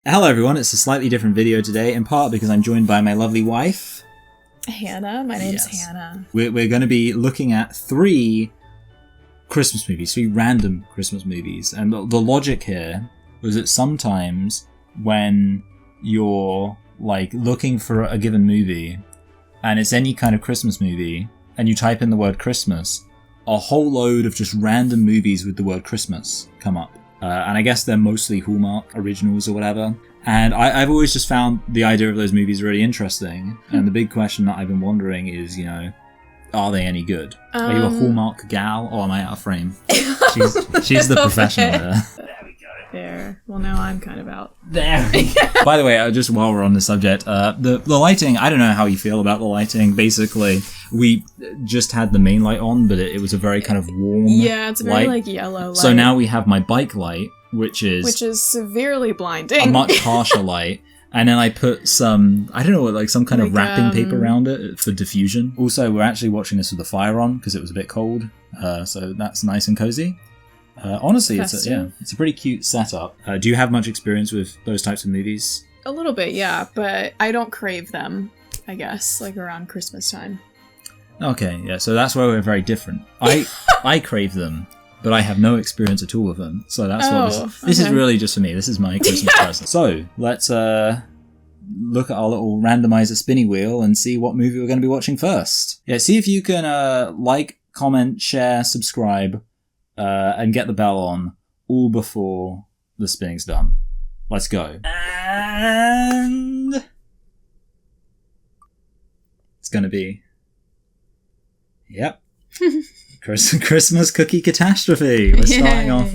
Hello everyone, it's a slightly different video today, in part because I'm joined by my lovely wife. Hannah, my name's Hannah. We're going to be looking at three Christmas movies, three random Christmas movies. And the logic here was that sometimes when you're like looking for a given movie, and it's any kind of Christmas movie, and you type in the word Christmas, a whole load of just random movies with the word Christmas come up. And I guess they're mostly Hallmark originals or whatever. And I've always just found the idea of those movies really interesting. And the big question that I've been wondering is, you know, are they any good? Are you a Hallmark gal? Oh, am I out of frame? She's the professional there. There. Well, now I'm kind of out. There. By the way, just while we're on the subject, the lighting, I don't know how you feel about the lighting. Basically, we just had the main light on, but it was a very kind of warm it's very light. like yellow light. So now we have my bike light, which is severely blinding. A much harsher light. And then I put some, I don't know, like some kind of wrapping paper around it for diffusion. Also, we're actually watching this with the fire on because it was a bit cold. So that's nice and cozy. Honestly, it's a pretty cute setup. Do you have much experience with those types of movies? A little bit, yeah, but I don't crave them, I guess, like around Christmas time. Okay, yeah, so that's where we're very different. I crave them, but I have no experience at all with them. So that's what this is really just for me. This is my Christmas present. So let's look at our little randomizer spinny wheel and see what movie we're going to be watching first. Yeah, see if you can like, comment, share, subscribe, and get the bell on all before the spinning's done. Let's go. And it's going to be... Yep. Christmas Cookie Catastrophe. We're starting off,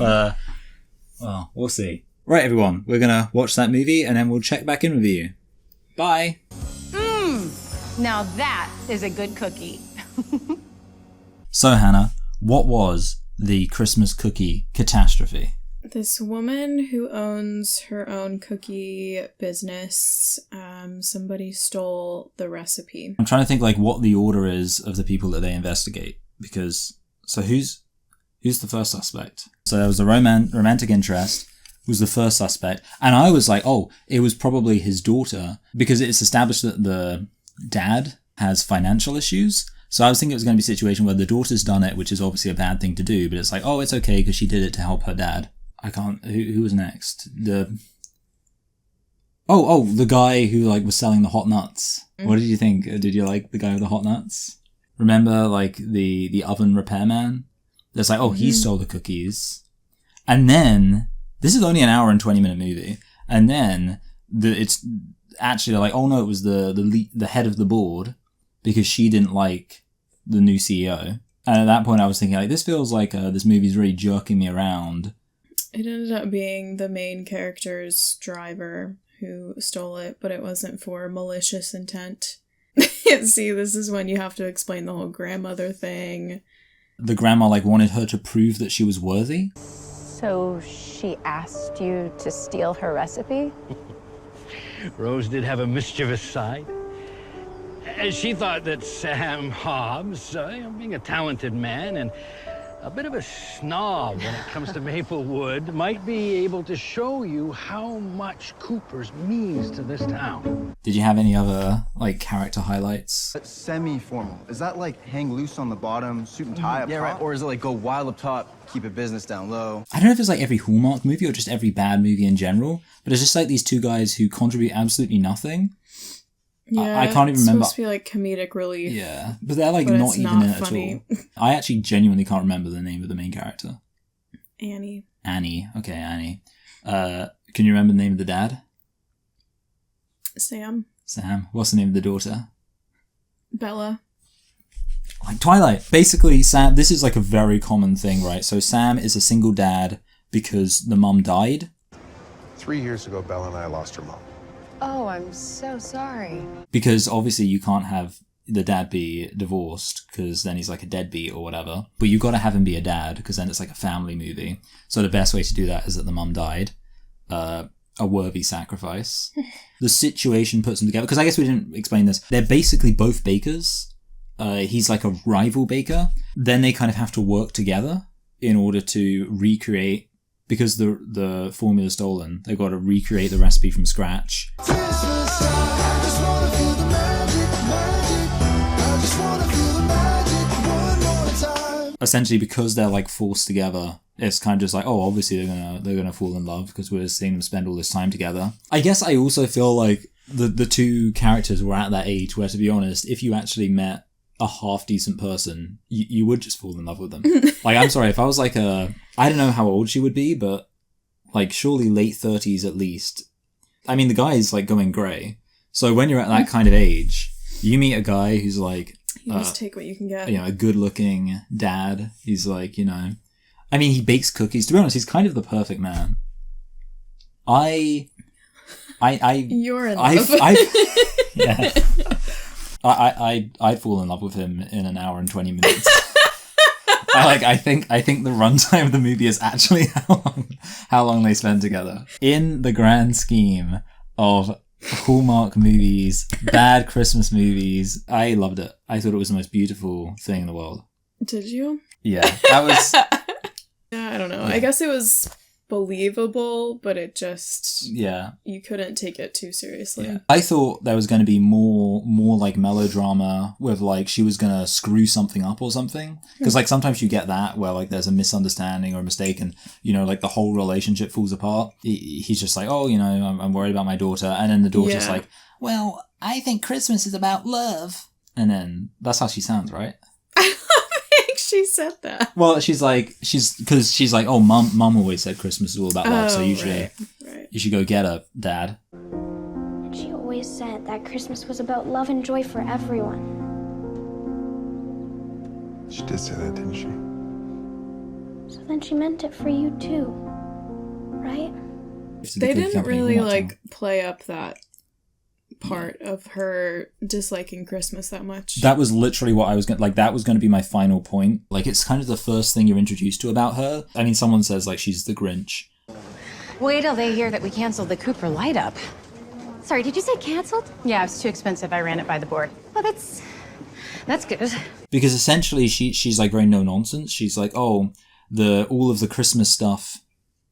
well, we'll see. Right, everyone, we're going to watch that movie and then we'll check back in with you. Bye. Now that is a good cookie. So, Hannah, what was the Christmas Cookie Catastrophe? This woman who owns her own cookie business, somebody stole the recipe. I'm trying to think like what the order is of the people that they investigate. Because, so who's the first suspect? So there was the romantic interest was the first suspect. And I was like, oh, it was probably his daughter. Because it's established that the dad has financial issues. So I was thinking it was going to be a situation where the daughter's done it, which is obviously a bad thing to do. But it's like, oh, it's okay because she did it to help her dad. I can't... Who was next? The guy who like was selling the hot nuts. What did you think? Did you like the guy with the hot nuts? Remember, like, the oven repairman? There's like, oh, he stole the cookies. And then, this is only an hour and 20-minute movie. And then, it's actually like, oh no, it was the head of the board, because she didn't like the new CEO. And at that point, I was thinking, like, this feels like this movie's really jerking me around. It ended up being the main character's driver who stole it, but it wasn't for malicious intent. See, this is when you have to explain the whole grandmother thing. The grandma, like, wanted her to prove that she was worthy? So she asked you to steal her recipe? Rose did have a mischievous side. She thought that Sam Hobbs, being a talented man and a bit of a snob when it comes to Maplewood, might be able to show you how much Cooper's means to this town. Did you have any other, like, character highlights? Semi-formal. Is that like hang loose on the bottom, suit and tie up top? Right. Or is it like go wild up top, keep it business down low? I don't know if it's like every Hallmark movie or just every bad movie in general, but it's just like these two guys who contribute absolutely nothing. Yeah, I can't even remember. It's supposed to be like comedic relief. Yeah, but they're like not even in it at all. I actually genuinely can't remember the name of the main character. Annie. Okay, Annie. Can you remember the name of the dad? Sam. What's the name of the daughter? Bella. Like Twilight. Basically, Sam, this is like a very common thing, right? So Sam is a single dad because the mum died. 3 years ago, Bella and I lost her mom. Oh, I'm so sorry. Because obviously you can't have the dad be divorced because then he's like a deadbeat or whatever. But you got to have him be a dad because then it's like a family movie. So the best way to do that is that the mum died. A worthy sacrifice. The situation puts them together. Because I guess we didn't explain this. They're basically both bakers. He's like a rival baker. Then they kind of have to work together in order to recreate because the formula's stolen, they've got to recreate the recipe from scratch. Essentially, because they're like forced together, it's kind of just like, oh, obviously they're gonna fall in love because we're seeing them spend all this time together. I guess I also feel like the two characters were at that age where, to be honest, if you actually met a half decent person, you would just fall in love with them. Like, I'm sorry, if I was like I don't know how old she would be, but like surely late 30s at least. I mean, the guy is like going grey. So when you're at that kind of age, you meet a guy who's like, you just take what you can get. You know, a good-looking dad. He's like, you know, I mean, he bakes cookies. To be honest, he's kind of the perfect man. You're in love. Yeah. I'd fall in love with him in an hour and 20 minutes. I think the runtime of the movie is actually how long they spend together. In the grand scheme of Hallmark movies, bad Christmas movies, I loved it. I thought it was the most beautiful thing in the world. Did you? Yeah, that was... Yeah, I don't know. Yeah. I guess it was believable, but it just... Yeah. You couldn't take it too seriously. Yeah. I thought there was going to be more like melodrama with like she was going to screw something up or something. Because like sometimes you get that where like there's a misunderstanding or a mistake and, you know, like the whole relationship falls apart. He's just like, oh, you know, I'm worried about my daughter. And then the daughter's like, well, I think Christmas is about love. And then that's how she sounds, right? She said that. Well, she's like, oh, mum always said Christmas is all about love, so usually right. You should go get her, Dad. And she always said that Christmas was about love and joy for everyone. She did say that, didn't she? So then she meant it for you too, right? They didn't really like play up that part of her disliking Christmas that much. That was literally what I was going to... Like, that was going to be my final point. Like, it's kind of the first thing you're introduced to about her. I mean, someone says, like, she's the Grinch. Wait till they hear that we canceled the Cooper light up. Sorry, did you say canceled? Yeah, it was too expensive. I ran it by the board. Well, that's good. Because essentially, she's like, very no-nonsense. She's like, oh, all of the Christmas stuff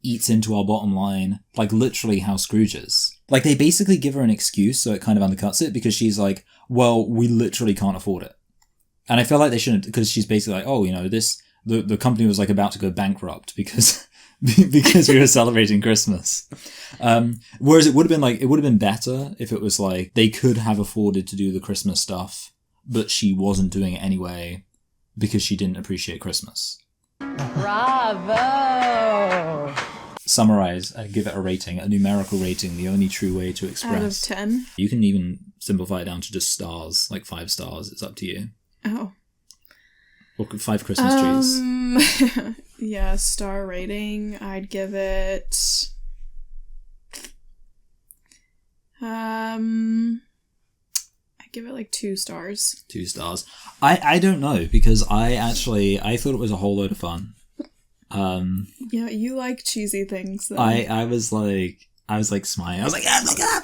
eats into our bottom line. Like, literally how Scrooge is. Like, they basically give her an excuse, so it kind of undercuts it, because she's like, well, we literally can't afford it. And I feel like they shouldn't, because she's basically like, oh, you know, the company was like about to go bankrupt because we were celebrating Christmas. Whereas it would have been better if it was like, they could have afforded to do the Christmas stuff, but she wasn't doing it anyway because she didn't appreciate Christmas. Bravo! Summarize and give it a rating, a numerical rating, the only true way to express. Out of 10? You can even simplify it down to just stars, like 5 stars. It's up to you. Oh. Or 5 Christmas trees. Yeah, star rating. I'd give it... I'd give it like 2 stars. 2 stars. I don't know, because I thought it was a whole load of fun. Yeah, you like cheesy things, though. I was like smiling. I was like, oh my god!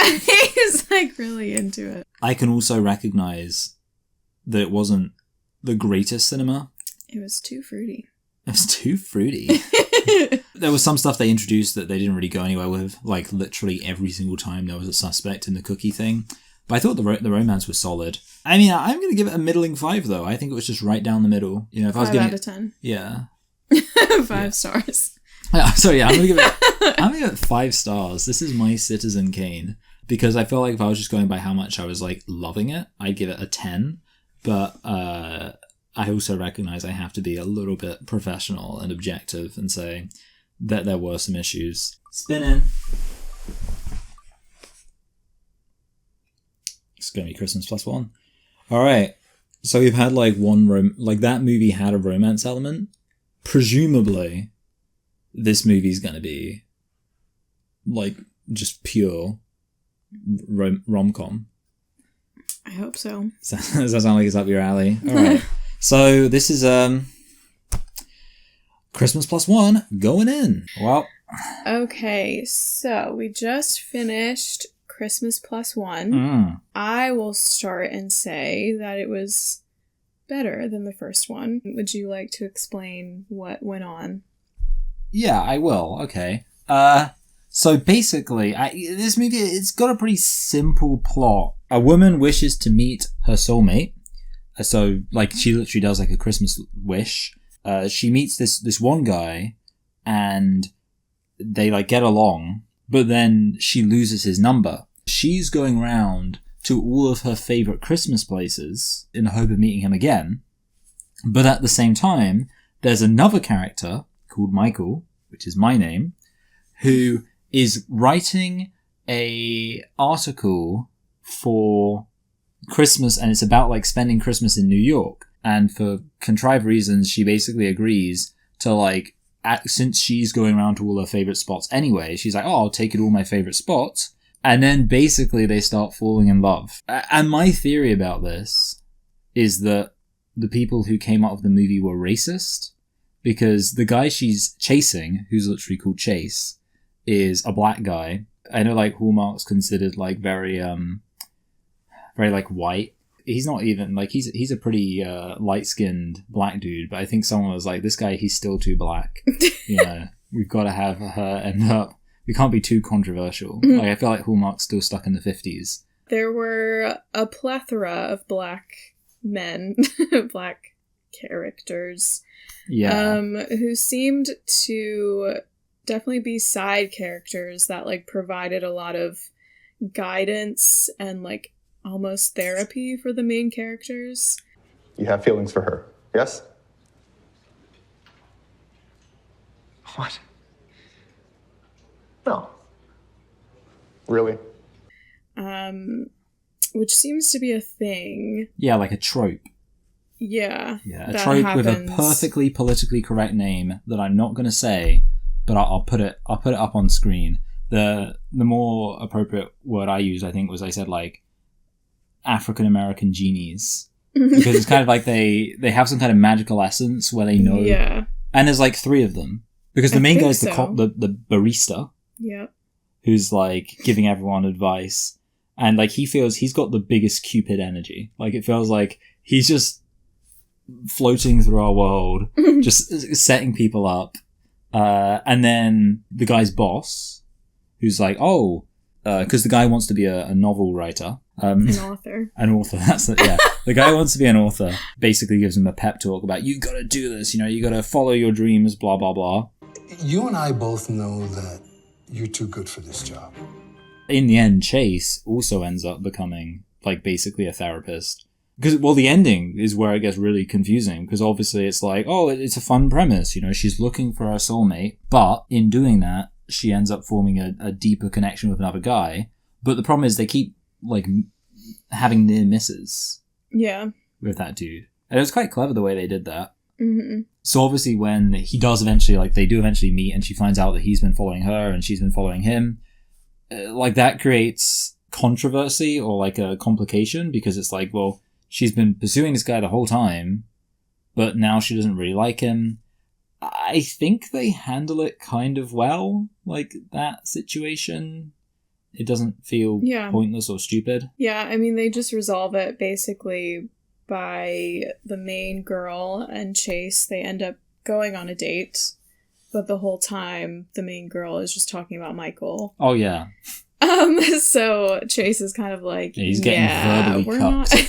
He's like really into it. I can also recognize that it wasn't the greatest cinema. It was too fruity. It was too fruity. There was some stuff they introduced that they didn't really go anywhere with. Like, literally every single time there was a suspect in the cookie thing. But I thought the romance was solid. I mean, I'm going to give it a middling 5, though. I think it was just right down the middle. You know, if I was 5 giving out of 10. Yeah. 5 stars. So yeah, I'm gonna give it 5 stars. This is my Citizen Kane, because I feel like if I was just going by how much I was like loving it, I'd give it a 10. But I also recognize I have to be a little bit professional and objective and say that there were some issues. Spinning. It's gonna be Christmas plus 1. All right. So we've had like that movie had a romance element. Presumably, this movie's going to be like just pure rom-com. I hope so. Does that sound like it's up your alley? All right. So this is Christmas plus 1 going in. Well. Okay, so we just finished Christmas plus 1. I will start and say that it was better than the first one. Would you like to explain what went on? Yeah, I will. Okay. So basically, this movie, it's got a pretty simple plot. A woman wishes to meet her soulmate. So, like, she literally does, like, a Christmas wish. She meets this one guy, and they, like, get along, but then she loses his number. She's going round to all of her favourite Christmas places in the hope of meeting him again. But at the same time, there's another character called Michael, which is my name, who is writing a article for Christmas, and it's about like spending Christmas in New York. And for contrived reasons, she basically agrees to like, since she's going around to all her favorite spots anyway, she's like, oh, I'll take you to all my favorite spots. And then basically they start falling in love. And my theory about this is that the people who came out of the movie were racist, because the guy she's chasing, who's literally called Chase, is a black guy. I know like Hallmark's considered like very like white. He's not even like, he's a pretty light-skinned black dude, but I think someone was like, this guy, he's still too black. You know, we've got to have her end up, we can't be too controversial. Like, I feel like Hallmark's still stuck in the 50s. There were a plethora of black men, black characters, who seemed to definitely be side characters that like provided a lot of guidance and like almost therapy for the main characters. You have feelings for her, yes? What? No. Really? Which seems to be a thing. Yeah, like a trope. Yeah. Yeah, a trope happens. With a perfectly politically correct name that I'm not going to say, but I'll put it up on screen. The more appropriate word I used, I think, was I said like African American genies, because it's kind of like they have some kind of magical essence where they know. Yeah. And there's like 3 of them, because the main guy's the barista. Yeah. Who's like giving everyone advice, and like he feels he's got the biggest Cupid energy. Like it feels like he's just floating through our world, just setting people up. And then the guy's boss, who's like, oh, because the guy wants to be a novel writer. An author. An author, that's it, yeah. The guy wants to be an author, basically gives him a pep talk about, you gotta do this, you know, you gotta follow your dreams, blah, blah, blah. You and I both know that you're too good for this job. In the end, Chase also ends up becoming, like, basically a therapist. Because, well, the ending is where it gets really confusing, because obviously it's like, oh, it's a fun premise, you know, she's looking for her soulmate, but in doing that, she ends up forming a deeper connection with another guy. But the problem is they keep, like, having near misses. Yeah. With that dude. And it was quite clever the way they did that. Mm-hmm. So obviously when he does eventually, like, they do eventually meet and she finds out that he's been following her and she's been following him, like, that creates controversy or, like, a complication, because it's like, well, she's been pursuing this guy the whole time, but now she doesn't really like him. I think they handle it kind of well, like, that situation. It doesn't feel pointless or stupid. Yeah, I mean, they just resolve it basically by the main girl and Chase. They end up going on a date, but the whole time the main girl is just talking about Michael. Oh, yeah. So Chase is kind of like, he's getting verbally we're cupped. not...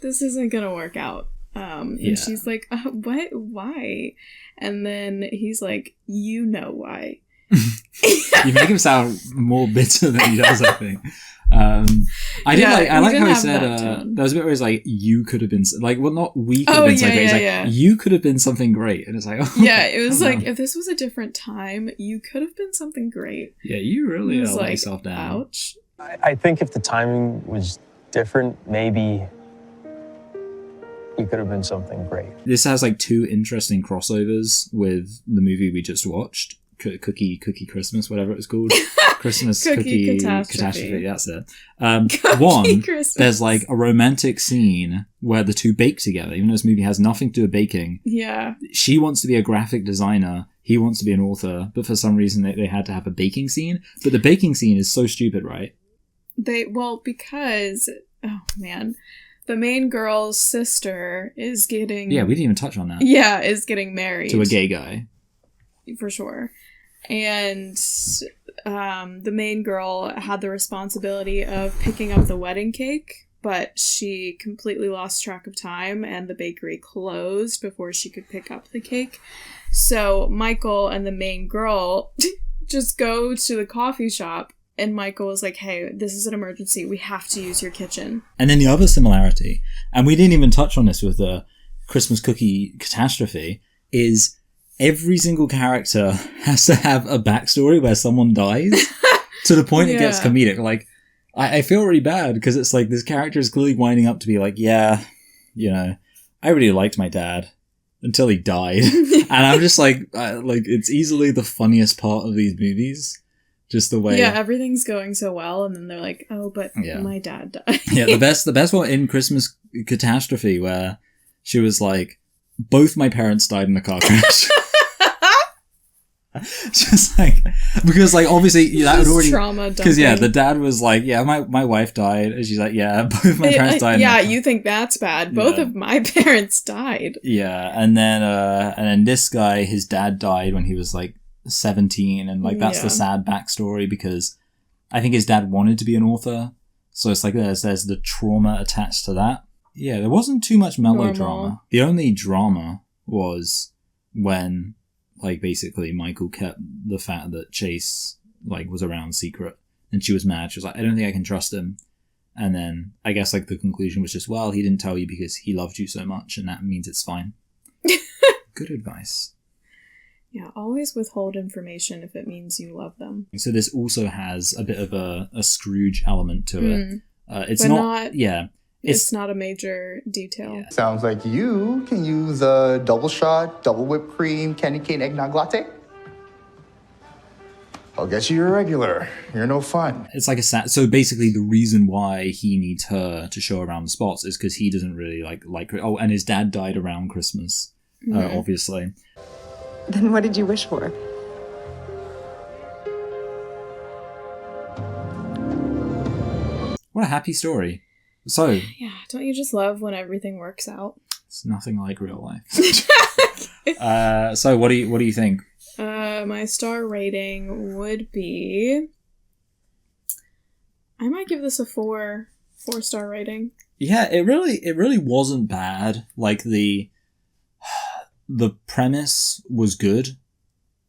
This isn't gonna work out. And she's like, what? Why? And then he's like, you know why. You make him sound more bitter than he does, I think. I like how he said, there was a bit where he's like, you could have been, like, well, not we could have been something great. He's like, you could have been something great. And it's like, oh. Yeah, it was like, if this was a different time, you could have been something great. Yeah, you really let yourself down. Ouch. I think if the timing was different, maybe you could have been something great. This has like 2 interesting crossovers with the movie we just watched. Cookie Christmas, whatever it was called. Christmas Cookie Catastrophe, that's it. One, Christmas. There's like a romantic scene where the 2 bake together, even though this movie has nothing to do with baking. Yeah. She wants to be a graphic designer, he wants to be an author, but for some reason they had to have a baking scene. But the baking scene is so stupid, right? Because, oh man, the main girl's sister is getting... Yeah, we didn't even touch on that. Yeah, is getting married. To a gay guy. for sure. And the main girl had the responsibility of picking up the wedding cake, but she completely lost track of time and the bakery closed before she could pick up the cake. So Michael and the main girl just go to the coffee shop, and Michael was like, hey, this is an emergency. We have to use your kitchen. And then the other similarity, and we didn't even touch on this with the Christmas cookie catastrophe, is every single character has to have a backstory where someone dies to the point it gets comedic. Like, I feel really bad because it's like this character is clearly winding up to be like, yeah, you know, I really liked my dad until he died. And I'm just like it's easily the funniest part of these movies. Just the way. Yeah, everything's going so well, and then they're like, oh, but my dad died. Yeah, the best one in Christmas Catastrophe, where she was like, both my parents died in a car crash. Just like, because like obviously that would already trauma, because the dad was like, yeah, my wife died, and she's like, yeah, both my parents died. Yeah, you think that's bad? Both of my parents died. Yeah, and then this guy, his dad died when he was like 17, and like that's the sad backstory because I think his dad wanted to be an author, so it's like there's the trauma attached to that. Yeah, there wasn't too much melodrama. The only drama was when like basically Michael kept the fact that Chase like was around secret, and she was mad. She was like, I don't think I can trust him. And then I guess like the conclusion was just, well, he didn't tell you because he loved you so much, and that means it's fine. Good advice. Yeah, always withhold information if it means you love them. So this also has a bit of a Scrooge element to it. It's but not yeah. It's not a major detail. Yeah. Sounds like you can use a double shot, double whipped cream, candy cane eggnog latte. I'll get you your regular. You're no fun. It's like so basically the reason why he needs her to show around the spots is because he doesn't really like oh, and his dad died around Christmas, obviously. Then what did you wish for? What a happy story. So yeah, don't you just love when everything works out? It's nothing like real life. So what do you think? My star rating would be, I might give this a 4-star rating. Yeah, it really wasn't bad. Like the premise was good.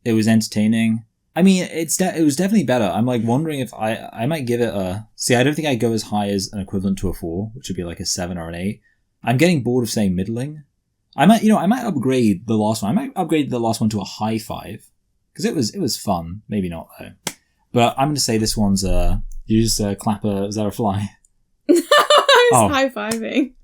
It was entertaining. I mean, it was definitely better. I'm like wondering if I might give it a... See, I don't think I'd go as high as an equivalent to a 4, which would be like a 7 or an 8. I'm getting bored of saying middling. I might upgrade the last one. I might upgrade the last one to a high 5. Because it was fun. Maybe not, though. But I'm going to say this one's... you just clap a... Is that a fly? I was high-fiving.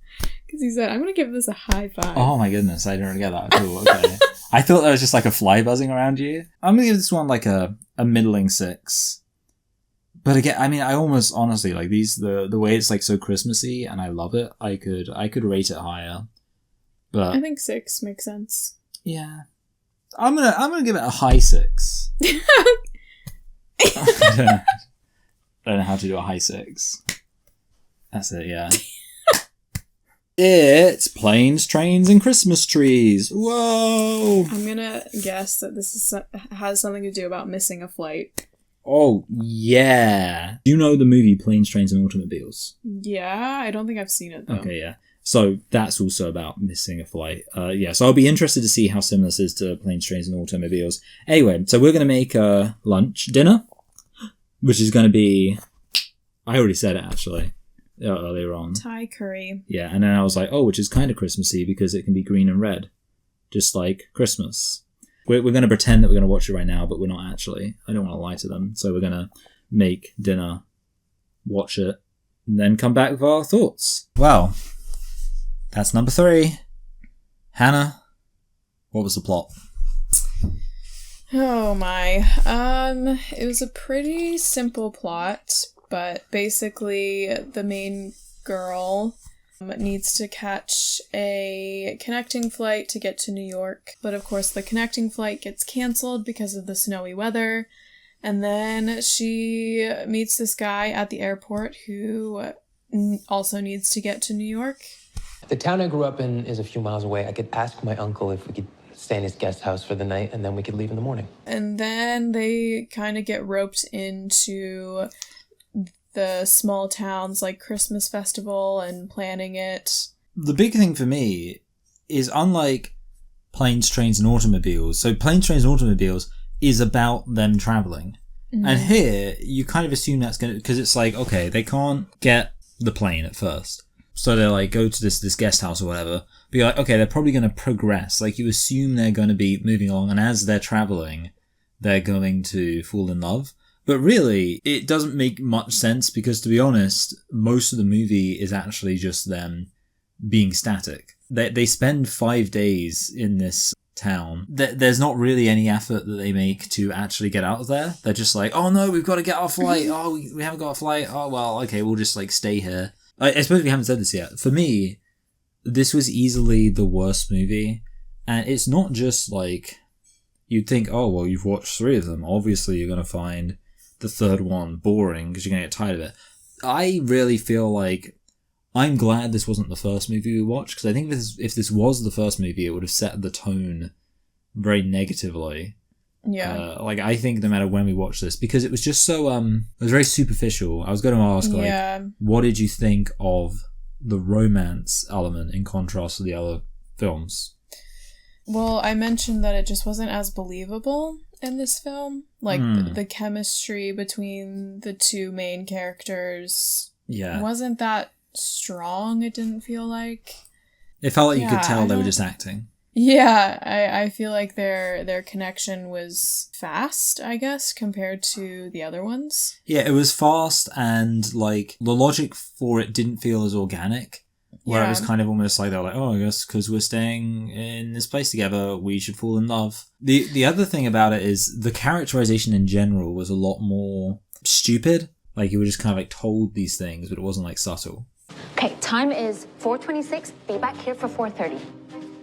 Because he said, I'm going to give this a high 5. Oh my goodness, I didn't get that at all. Okay. I thought that was just like a fly buzzing around you. I'm going to give this one like a middling 6. But again, I mean, I almost honestly like the way it's like so Christmassy, and I love it. I could rate it higher. But I think 6 makes sense. Yeah. I'm gonna give it a high 6. I don't know how to do a high 6. That's it, yeah. It's Planes, Trains, and Christmas Trees. Whoa! I'm gonna guess that this has something to do about missing a flight. Oh, yeah. Do you know the movie Planes, Trains, and Automobiles? Yeah, I don't think I've seen it, though. Okay, yeah. So that's also about missing a flight. Yeah, so I'll be interested to see how similar this is to Planes, Trains, and Automobiles. Anyway, so we're going to make dinner, which is going to be... I already said it, actually. Earlier on. Thai curry. Yeah, and then I was like, oh, which is kind of Christmassy because it can be green and red. Just like Christmas. We're going to pretend that we're going to watch it right now, but we're not actually. I don't want to lie to them. So we're going to make dinner, watch it, and then come back with our thoughts. Well, that's number 3. Hannah, what was the plot? Oh my. It was a pretty simple plot. But basically, the main girl needs to catch a connecting flight to get to New York. But of course, the connecting flight gets canceled because of the snowy weather. And then she meets this guy at the airport who also needs to get to New York. The town I grew up in is a few miles away. I could ask my uncle if we could stay in his guest house for the night, and then we could leave in the morning. And then they kind of get roped into the small towns like Christmas festival and planning it. The big thing for me is, unlike Planes, Trains and Automobiles, so Planes, Trains and Automobiles is about them traveling. Mm-hmm. And here, you kind of assume that's going to, because it's like, okay, they can't get the plane at first. So they like go to this guest house or whatever. But you're like, okay, they're probably going to progress. Like, you assume they're going to be moving along, and as they're traveling, they're going to fall in love. But really, it doesn't make much sense because, to be honest, most of the movie is actually just them being static. They spend 5 days in this town. There's not really any effort that they make to actually get out of there. They're just like, oh no, we've got to get our flight. Oh, we haven't got a flight. Oh, well, okay, we'll just like stay here. I suppose we haven't said this yet. For me, this was easily the worst movie. And it's not just like, you'd think, oh, well, you've watched 3 of them. Obviously, you're going to find the third one boring because you're going to get tired of it. I really feel like I'm glad this wasn't the first movie we watched, because I think if this was the first movie, it would have set the tone very negatively. Yeah. I think no matter when we watch this, because it was just so, it was very superficial. I was going to ask, what did you think of the romance element in contrast to the other films? Well, I mentioned that it just wasn't as believable in this film. Like, the chemistry between the 2 main characters wasn't that strong, it didn't feel like. It felt like you could tell they were just acting. Yeah, I feel like their connection was fast, I guess, compared to the other ones. Yeah, it was fast, and like the logic for it didn't feel as organic. Where it was kind of almost like they're like, oh, I guess because we're staying in this place together, we should fall in love. The other thing about it is the characterization in general was a lot more stupid. Like, you were just kind of like told these things, but it wasn't like subtle. Okay, time is 4:26. Be back here for 4:30.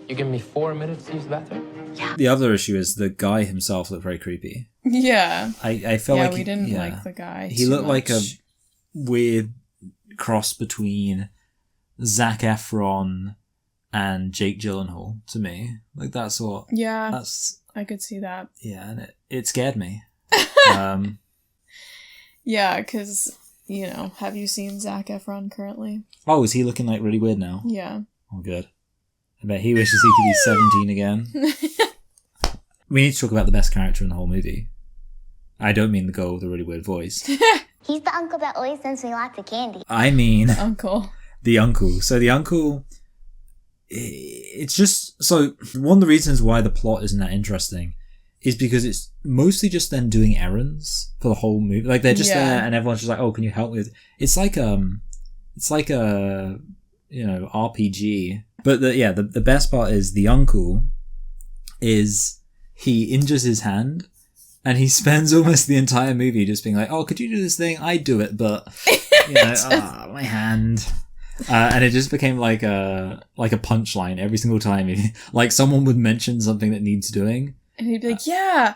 You give me 4 minutes to use the bathroom? Yeah. The other issue is the guy himself looked very creepy. Yeah. I felt like we didn't like the guy. He looked like a weird cross between Zac Efron and Jake Gyllenhaal to me. Like, that's what... Yeah, that's I could see that. Yeah, and it scared me. Yeah, because, you know, have you seen Zac Efron currently? Oh, is he looking like really weird now? Yeah. Oh, good. I bet he wishes he could be 17 again. We need to talk about the best character in the whole movie. I don't mean the girl with the really weird voice. He's the uncle that always sends me lots of candy. I mean... Uncle. The uncle. So the uncle... It's just... So, one of the reasons why the plot isn't that interesting is because it's mostly just them doing errands for the whole movie. Like, they're just there and everyone's just like, oh, can you help me with... It's like a, you know, RPG. But the best part is the uncle is he injures his hand and he spends almost the entire movie just being like, oh, could you do this thing? I'd do it, but, you know, my hand. And it just became like a punchline every single time. Like, someone would mention something that needs doing. And he'd be like, yeah,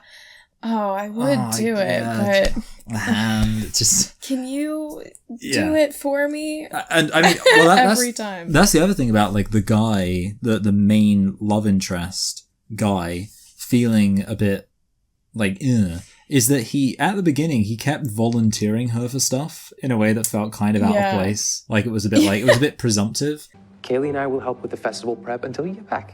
I would do it, but... My hand, it's just... Can you do it for me? And I mean, well, every time. That's the other thing about, like, the guy, the main love interest guy, feeling a bit, like, is that he, at the beginning, he kept volunteering her for stuff in a way that felt kind of out of place. Like, it was a bit presumptive. Kaylee and I will help with the festival prep until you get back.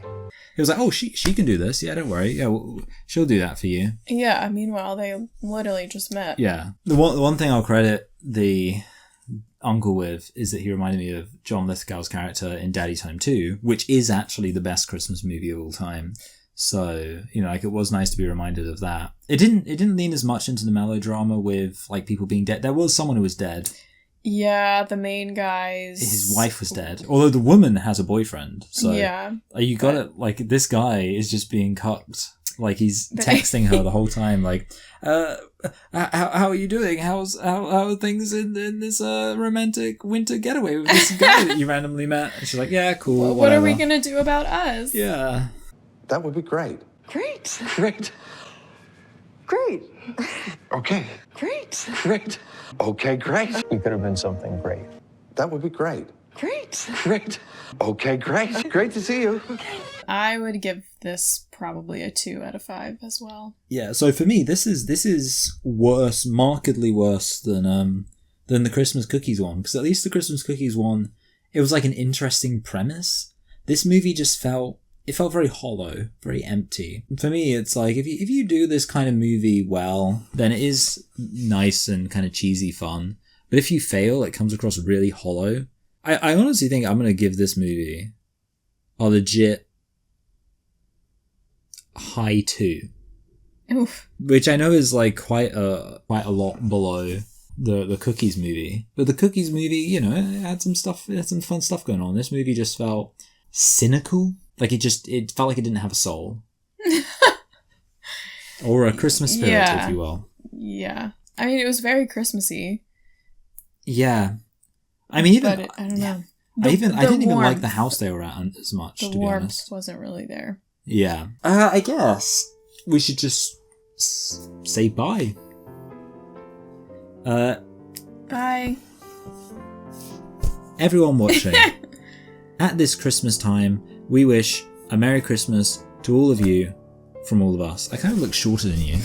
He was like, oh, she can do this. Yeah, don't worry. Yeah, she'll do that for you. Yeah, meanwhile, they literally just met. Yeah. The one thing I'll credit the uncle with is that he reminded me of John Lithgow's character in Daddy's Home 2, which is actually the best Christmas movie of all time. So, you know, like, it was nice to be reminded of that. It didn't lean as much into the melodrama with, like, people being dead. There was someone who was dead. Yeah, the main guy's... His wife was dead. Although the woman has a boyfriend. So you got it, like, this guy is just being cucked. Like, he's texting her the whole time, like, how are you doing? How are things in this romantic winter getaway with this guy that you randomly met? And she's like, yeah, cool, well, what are we gonna do about us? Yeah. That would be great. Great. Great. Great. Okay. Great. Great. Okay, great. We could have been something great. That would be great. Great. Great. Okay, great. Great to see you. I would give this probably a 2 out of 5 as well. Yeah, so for me, this is worse, markedly worse than the Christmas Cookies one, because at least the Christmas Cookies one, it was like an interesting premise. This movie just felt very hollow, very empty. For me, it's like if you do this kind of movie well, then it is nice and kind of cheesy fun. But if you fail, it comes across really hollow. I honestly think I'm gonna give this movie a legit high 2. Oof. Which I know is like quite a lot below the Cookies movie. But the Cookies movie, you know, it had some fun stuff going on. This movie just felt cynical. Like it felt like it didn't have a soul. Or a Christmas spirit, if you will. Yeah. I mean, it was very Christmassy. Yeah. I mean, even... But I don't know. I didn't even like the house they were at as much, to be warmth honest. Wasn't really there. Yeah. I guess we should just say bye. Bye. Everyone watching, at this Christmas time, we wish a Merry Christmas to all of you from all of us. I kind of look shorter than you.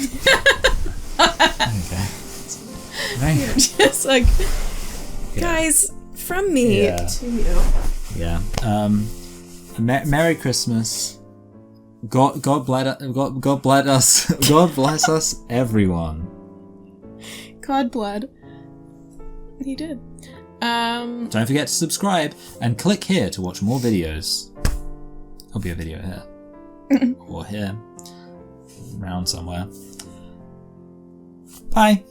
Okay. You're just like, guys, from me to you. Yeah. Merry Christmas. God bless us, everyone. God bled. He did. Don't forget to subscribe and click here to watch more videos. There'll be a video here. Or here. Around somewhere. Bye.